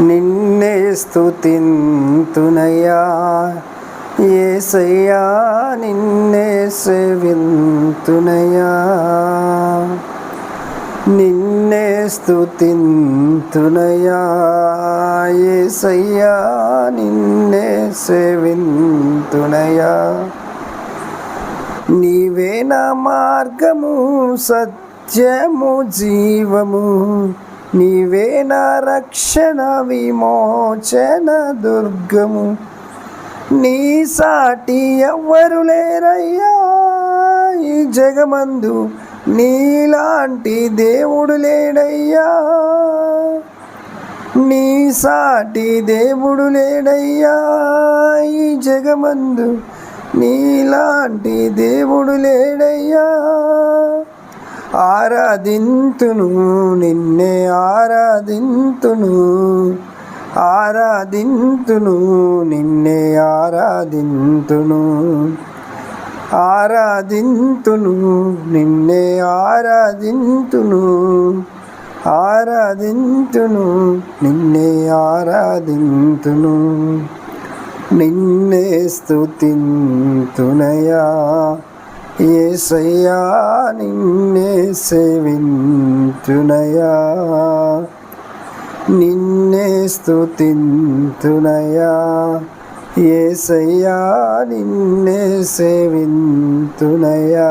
నిన్నే స్తుతింతునయ్యా యేసయ్యా, నిన్నే సేవింతునయ్యా. నిన్నే స్తుతింతునయ్యా యేసయ్యా, నిన్నే సేవింతునయ్యా. నీవే నా మార్గము, సత్యము, జీవము. నీవే నా రక్షణ, విమోచన దుర్గము. నీ సాటి ఎవ్వరు లేరయ్యా ఈ జగమందు, నీలాంటి దేవుడు లేడయ్యా. నీ సాటి దేవుడు లేడయ్యా ఈ జగమందు, నీలాంటి దేవుడు లేడయ్యా. ఆరాధింతును నిన్నే ఆరాధింతును, ఆరాధింతును నిన్నే ఆరాధింతును, ఆరాధింతును నిన్నే ఆరాధింతును, ఆరాధింతును నిన్నే ఆరాధింతును. నిన్నే స్తుతింతునయ్యా యేసయ్యా, నిన్నే సేవింతునయ్యా. నిన్నే స్తుతింతునయ్యా యేసయ్యా, నిన్నే సేవింతునయ్యా.